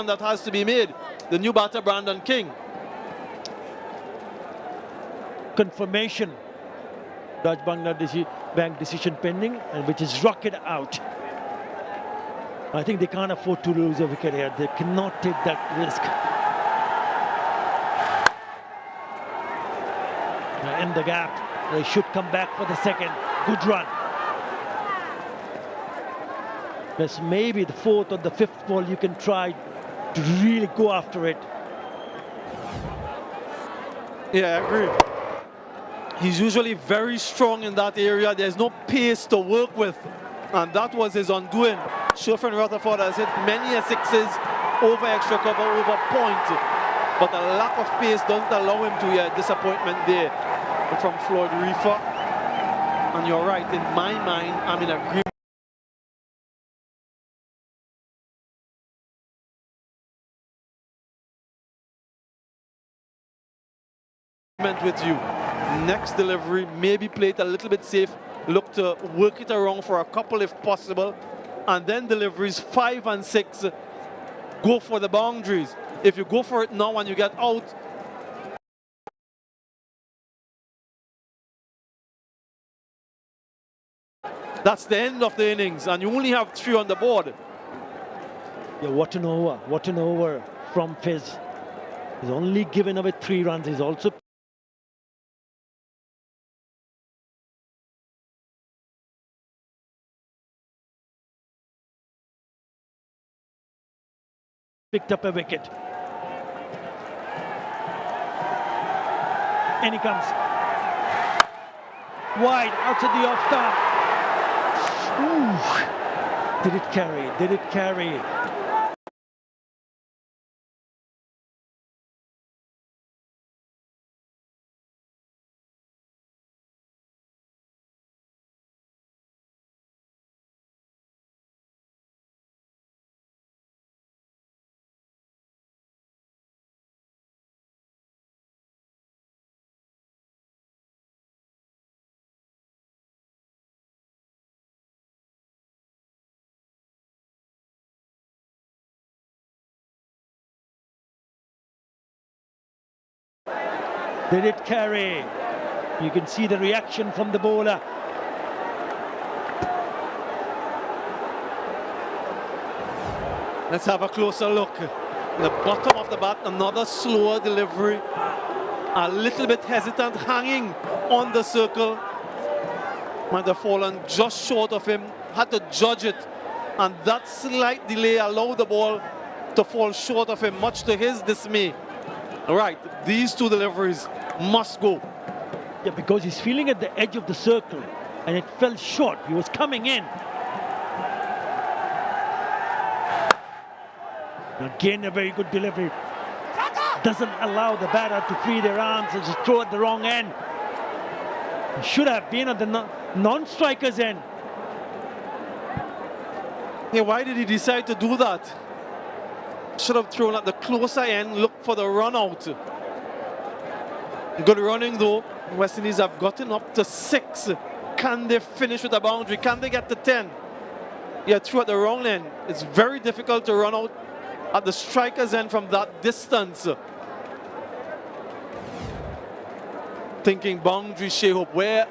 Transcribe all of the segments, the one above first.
that has to be made. The new batter, Brandon King. Confirmation. Dutch Bangladeshi Bank decision pending, and which is rocket out. I think they can't afford to lose a wicket here. They cannot take that risk. In the gap, they should come back for the second. Good run. There's maybe the fourth or the fifth ball you can try to really go after it. Yeah, I agree. He's usually very strong in that area. There's no pace to work with, and that was his undoing. Sherfin Rutherford has hit many sixes over extra cover, over point, but the lack of pace doesn't allow him to get disappointment there from Floyd Reefer. And you're right, in my mind, I'm in agreement with you. Next delivery, maybe play it a little bit safe, look to work it around for a couple if possible, and then deliveries 5 and 6, go for the boundaries. If you go for it now and you get out, that's the end of the innings, and you only have 3 on the board. Yeah, what an over from Fizz. He's only given away 3 runs. He's also picked up a wicket. And he comes wide outside the off stump. Did it carry? Did it carry? Did it carry? You can see the reaction from the bowler. Let's have a closer look. The bottom of the bat, another slower delivery. A little bit hesitant, hanging on the circle. Might have fallen just short of him, had to judge it. And that slight delay allowed the ball to fall short of him, much to his dismay. Right, these 2 deliveries must go. Yeah, because he's feeling at the edge of the circle and it fell short. He was coming in. Again, a very good delivery. Doesn't allow the batter to free their arms and just throw at the wrong end. He should have been at the non-striker's end. Yeah, why did he decide to do that? Should have thrown at the closer end, look for the run out. Good running though. West Indies have gotten up to 6. Can they finish with a boundary? Can they get to 10? Yeah, through at the wrong end. It's very difficult to run out at the striker's end from that distance. Thinking boundary, Shai Hope, where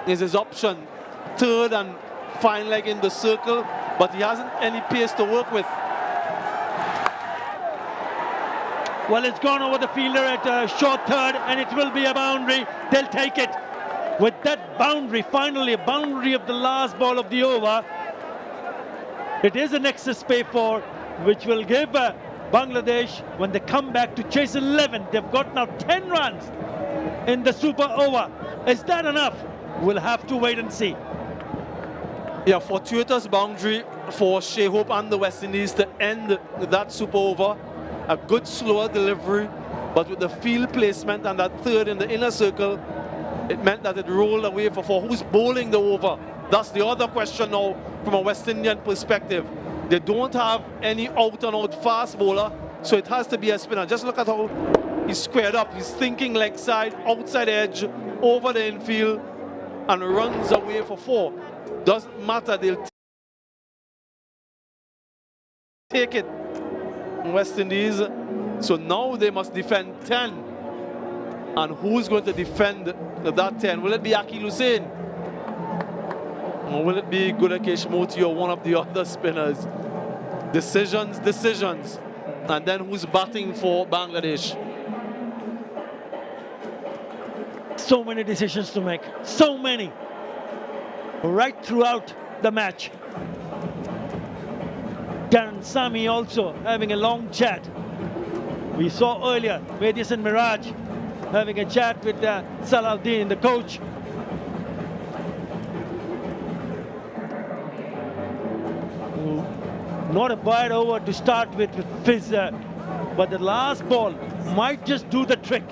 is his option? 3rd and fine leg in the circle, but he hasn't any pace to work with. Well, it's gone over the fielder at short 3rd, and it will be a boundary. They'll take it. With that boundary, finally a boundary of the last ball of the over, it is an excess pay for, which will give Bangladesh, when they come back to chase 11, they've got now 10 runs in the super over. Is that enough? We'll have to wait and see. Yeah, fortuitous boundary for Shai Hope and the West Indies to end that super over. A good slower delivery, but with the field placement and that 3rd in the inner circle, it meant that it rolled away for 4. Who's bowling the over? That's the other question now from a West Indian perspective. They don't have any out-and-out fast bowler, so it has to be a spinner. Just look at how he's squared up. He's thinking leg side, outside edge, over the infield, and runs away for 4. Doesn't matter, they'll take it. West Indies. So now they must defend 10. And who's going to defend that 10? Will it be Akeal Hosein? Or will it be Gudakesh Motie or one of the other spinners? Decisions, decisions. And then who's batting for Bangladesh? So many decisions to make. So many. Right throughout the match. Darren Sammy also having a long chat. We saw earlier Medius and Mirage having a chat with Salahuddin, the coach. Not a bad over to start with Fizz, but the last ball might just do the trick.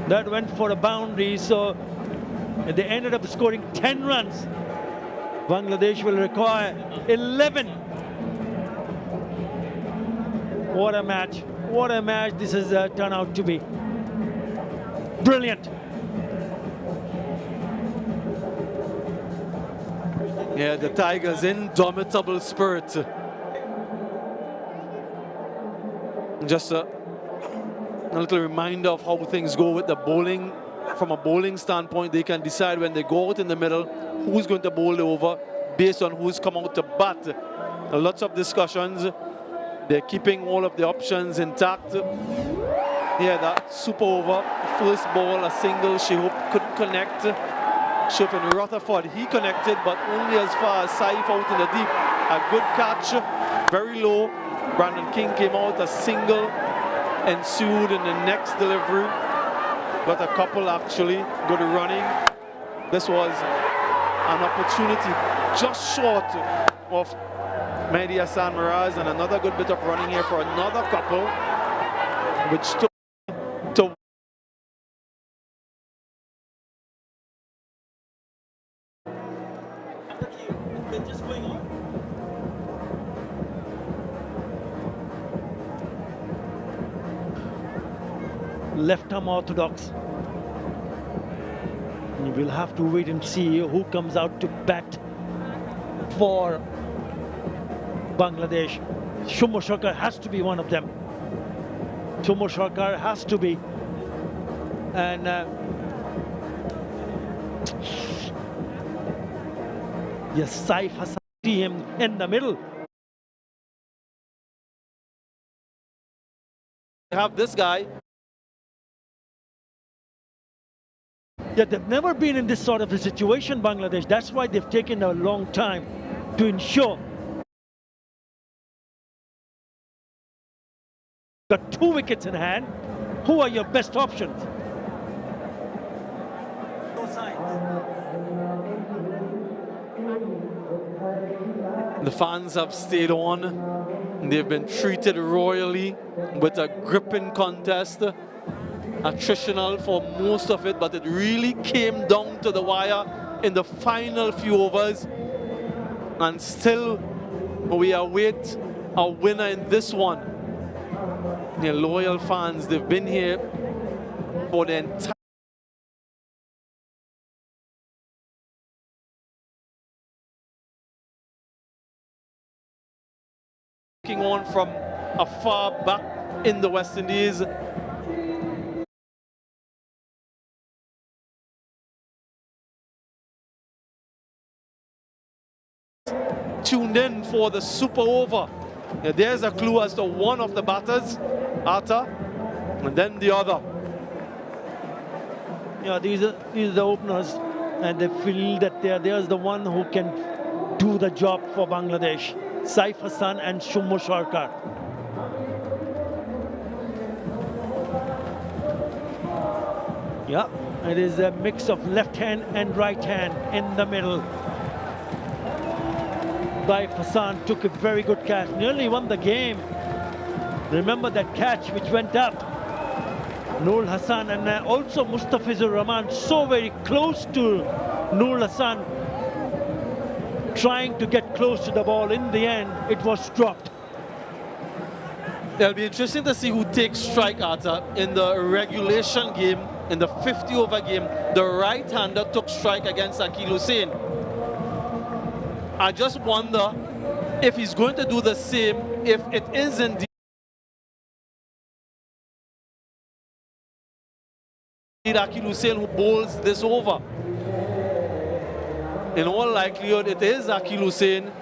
That went for a boundary, so they ended up scoring 10 runs. Bangladesh will require 11. What a match. What a match this has turned out to be. Brilliant. Yeah, the Tigers' indomitable spirit. Just a little reminder of how things go with the bowling. From a bowling standpoint, they can decide when they go out in the middle who's going to bowl the over based on who's come out to bat. Lots of discussions. They're keeping all of the options intact. Yeah, that super over, first ball, a single, Shihope couldn't connect. Shofin Rutherford, he connected, but only as far as Saif out in the deep. A good catch, very low. Brandon King came out, a single ensued in the next delivery. But a couple actually, good running. This was an opportunity just short of Mehdi Hassan Mirage, and another good bit of running here for another couple, which took to left arm orthodox. You will have to wait and see who comes out to bat for Bangladesh. Shumo Sarkar has to be one of them. Shumo Sarkar has to be. And yes, Saif Hassan, see him in the middle. have this guy. Yeah, they've never been in this sort of a situation, Bangladesh. That's why they've taken a long time to ensure. Got 2 wickets in hand. Who are your best options? No signs. The fans have stayed on. They've been treated royally with a gripping contest. Attritional for most of it, but it really came down to the wire in the final few overs. And still, we await a winner in this one. The loyal fans, they've been here for the entire looking on from afar back in the West Indies. Tuned in for the super over. Yeah, there's a clue as to one of the batters, Atta, and then the other. Yeah, these are the openers, and they feel that there's the one who can do the job for Bangladesh. Saif Hassan and Shumo Sarkar. Yeah, it is a mix of left hand and right hand in the middle. Saif Hassan took a very good catch, nearly won the game. Remember that catch which went up. Noor Hassan and also Mustafizur Rahman so very close to Noor Hassan, trying to get close to the ball. In the end, it was dropped. It'll be interesting to see who takes strike, Atta. In the regulation game, in the 50-over game, the right-hander took strike against Akeal Hosein. I just wonder if he's going to do the same, if it is indeed Akeal Hosein who bowls this over, in all likelihood it is Akeal Hosein,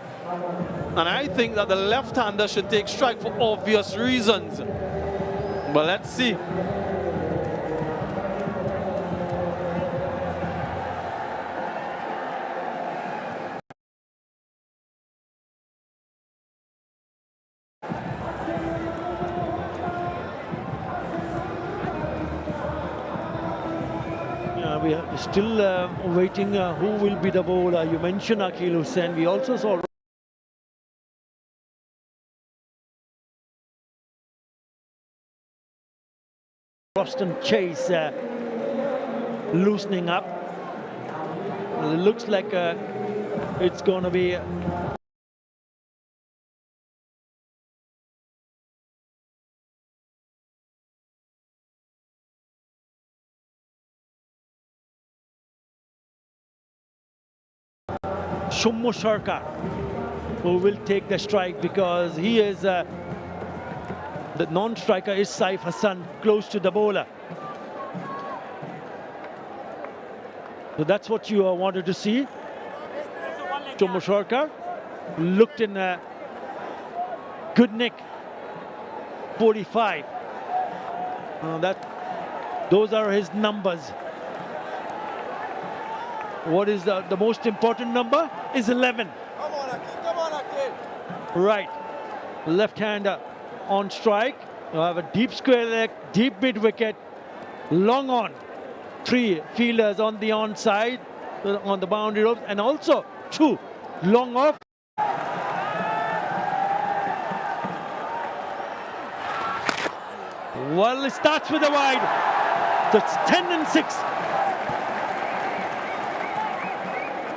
and I think that the left-hander should take strike for obvious reasons. But let's see. We are still waiting who will be the bowler. You mentioned Akeal Hosein. We also saw Roston Chase loosening up. It looks like it's going to be Shummo Sharka who will take the strike, because he is the non-striker is Saif Hassan, close to the bowler. So that's what you wanted to see. Shummo Sharka looked in good nick. 45. Those are his numbers. What is the most important number? Is 11. Come on, Akeal. Come on, Akeal. Right. Left-hander on strike. You have a deep square leg, deep mid-wicket, long on. 3 fielders on the onside, on the boundary ropes, and also 2 long off. Well, it starts with a wide. So it's 10 and 6.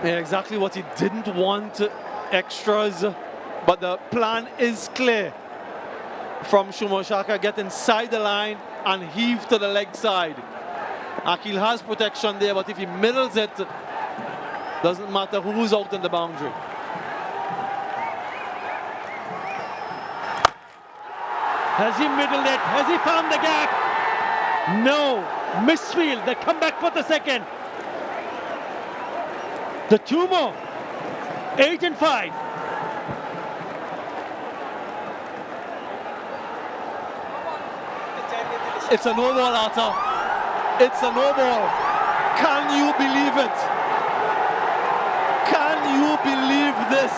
Yeah, exactly what he didn't want, extras, but the plan is clear. From Shummo Sharka, get inside the line and heave to the leg side. Akeal has protection there, but if he middles it, doesn't matter who's out in the boundary. Has he middled it? Has he found the gap? No. Misfield. They come back for the second. The 2 more. 8 and 5. It's a no ball, Atta. It's a no ball. Can you believe it? Can you believe this?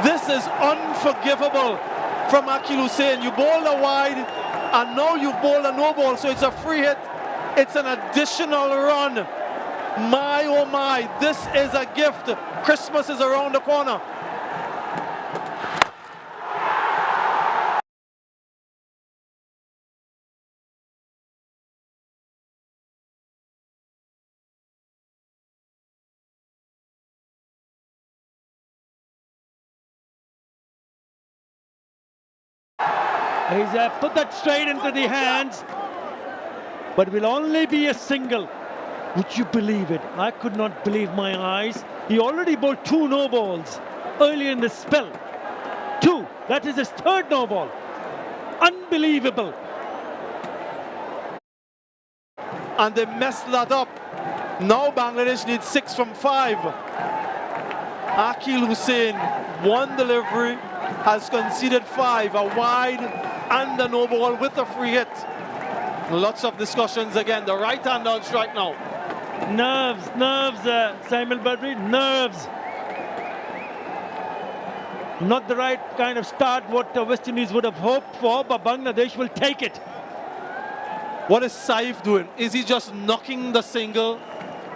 This is unforgivable from Akeal Hosein. You bowled a wide and now you've bowled a no ball, so it's a free hit. It's an additional run. My oh my, this is a gift. Christmas is around the corner. He's put that straight into the hands, but will only be a single. Would you believe it? I could not believe my eyes. He already bowled 2 no balls early in the spell. 2. That is his 3rd no ball. Unbelievable. And they messed that up. Now Bangladesh needs 6 from 5. Akeal Hosein, 1 delivery, has conceded 5, a wide and a no ball with a free hit. Lots of discussions again. The right hand on strike now. Nerves, Samuel Badri, nerves. Not the right kind of start what the West Indies would have hoped for, but Bangladesh will take it. What is Saif doing? Is he just knocking the single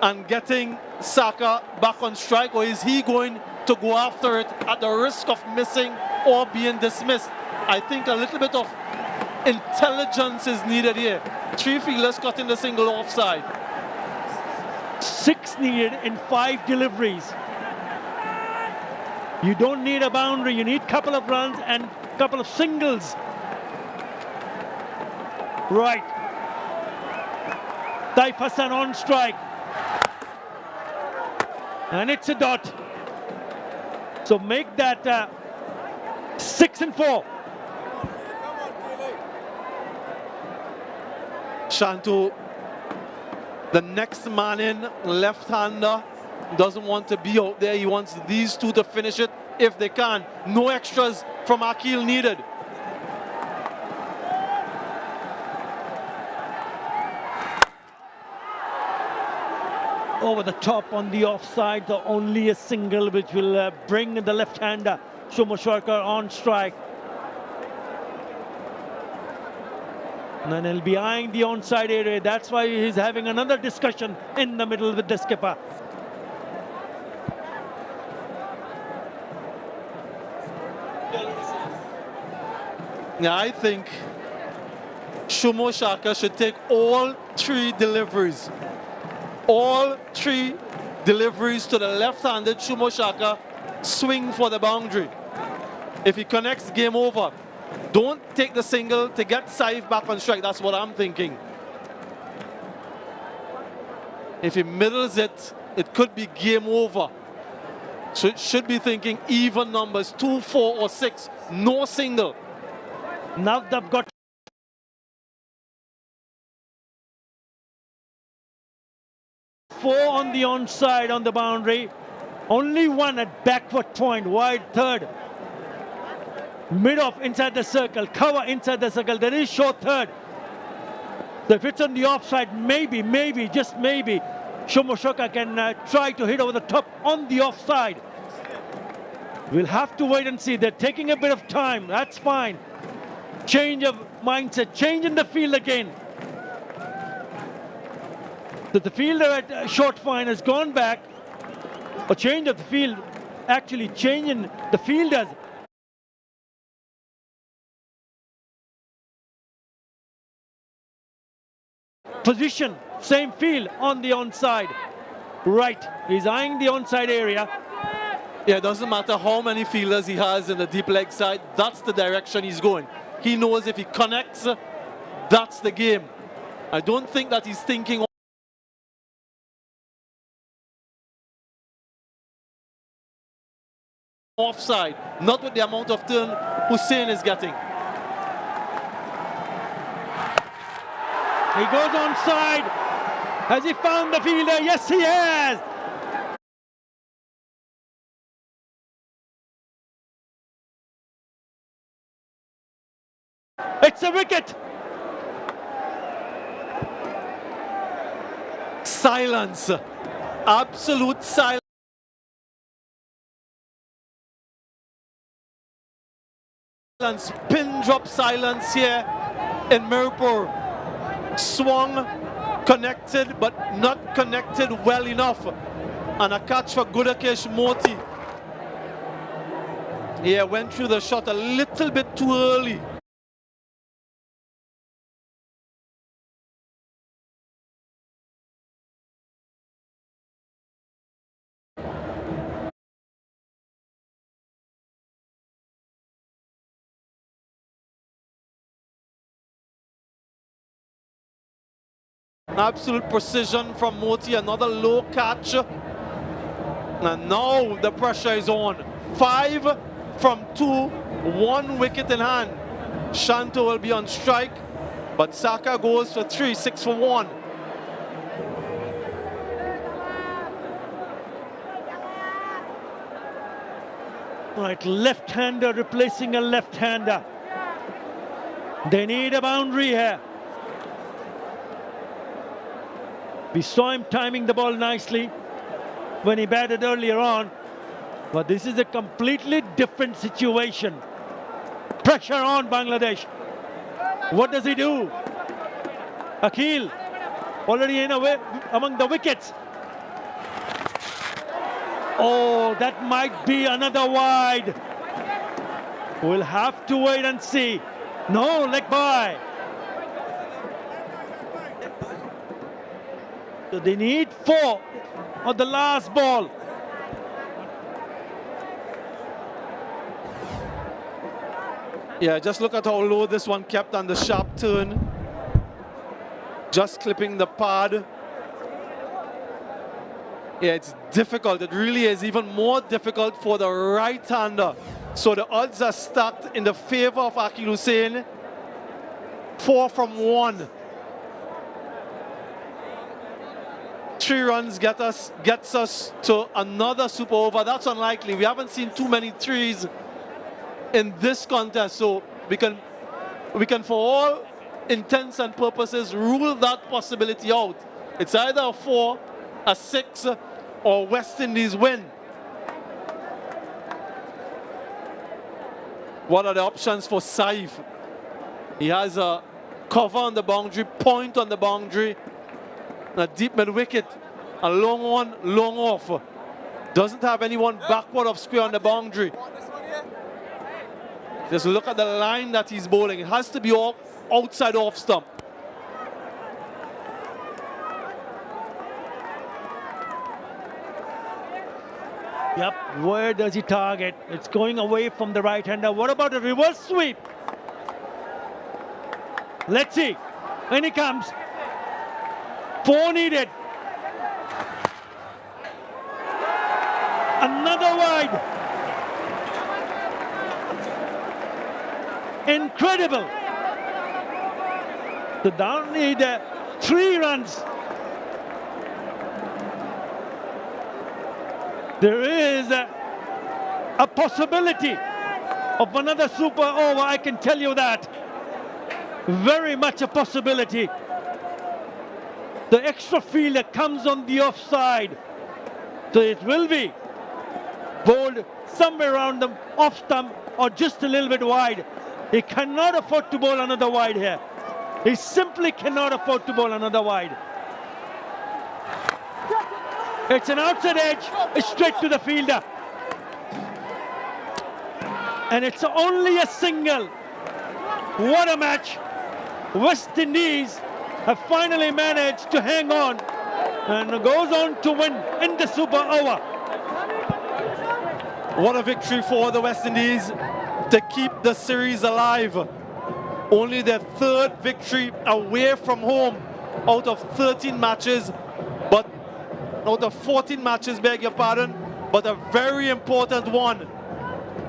and getting Saka back on strike, or is he going to go after it at the risk of missing or being dismissed? I think a little bit of intelligence is needed here. 3 fielders cutting the single offside. 6 needed in 5 deliveries. You don't need a boundary, you need a couple of runs and a couple of singles. Right. Saif Hassan on strike. And it's a dot. So make that 6 and 4. Come on, Keely. Shanto, the next man in, left-hander, doesn't want to be out there. He wants these two to finish it if they can. No extras from Akil needed. Over the top on the offside, the only a single which will bring the left-hander Shomo Sharkar on strike. And then he'll be eyeing the onside area. That's why he's having another discussion in the middle with the skipper. Yeah, I think Shomo Sharkar should take all 3 deliveries. All 3 deliveries to the left-handed Shomo Sharkar, swing for the boundary. If he connects, game over. Don't take the single to get Saif back on strike. That's what I'm thinking. If he middles it, it could be game over. So it should be thinking even numbers, 2, 4, or 6. No single. Now they've got 4 on the onside on the boundary. Only 1 at backward point, wide third. Mid-off inside the circle, cover inside the circle. There is short third. So if it's on the offside, maybe, just maybe, Shomo Sharkar can try to hit over the top on the offside. We'll have to wait and see. They're taking a bit of time. That's fine. Change of mindset, change in the field again. So the fielder at short fine has gone back. A change of the field, actually changing the fielders. Position, same field on the onside. Right, he's eyeing the onside area. Yeah, it doesn't matter how many fielders he has in the deep leg side, that's the direction he's going. He knows if he connects, that's the game. I don't think that he's thinking offside, not with the amount of turn Hussain is getting. He goes onside. Has he found the fielder? Yes, he has. It's a wicket. Silence. Absolute silence. Pin drop silence here in Mirpur. Swung, connected, but not connected well enough. And a catch for Gudakesh Moti. Yeah, went through the shot a little bit too early. Absolute precision from Moti, another low catch. And now the pressure is on. 5 from 2, 1 wicket in hand. Shanto will be on strike, but Saka goes for 3, 6 for 1. Right, left-hander replacing a left-hander. They need a boundary here. We saw him timing the ball nicely when he batted earlier on. But this is a completely different situation. Pressure on Bangladesh. What does he do? Akil already in away among the wickets. Oh, that might be another wide. We'll have to wait and see. No, leg by. So they need 4 on the last ball. Yeah, just look at how low this one kept on the sharp turn. Just clipping the pad. Yeah, it's difficult. It really is even more difficult for the right-hander So the odds are stacked in the favor of Akeal Hussain. 4 from 1. 3 runs gets us to another super over. That's unlikely. We haven't seen too many threes in this contest, so we can for all intents and purposes rule that possibility out. It's either a 4, a 6, or West Indies win. What are the options for Saif? He has a cover on the boundary, point on the boundary, a deep mid wicket, a long one, long off. Doesn't have anyone backward of square on the boundary. Just look at the line that he's bowling. It has to be all outside off stump. Yep, where does he target? It's going away from the right-hander. What about a reverse sweep? Let's see. And he comes. 4 needed. Another wide. Incredible. The down need 3 runs. There is a possibility of another super over, I can tell you that. Very much a possibility. The extra fielder comes on the offside. So it will be bowled somewhere around the off stump or just a little bit wide. He cannot afford to bowl another wide here. He simply cannot afford to bowl another wide. It's an outside edge, it's straight to the fielder. And it's only a single. What a match. West Indies have finally managed to hang on and goes on to win in the super over. What a victory for the West Indies to keep the series alive. Only their 3rd victory away from home out of 13 matches, but out of 14 matches, beg your pardon, but a very important one.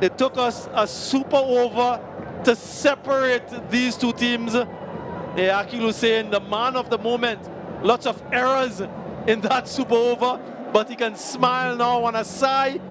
It took us a super over to separate these two teams. Akeal Hussain, the man of the moment, lots of errors in that super over, but he can smile now on a sigh.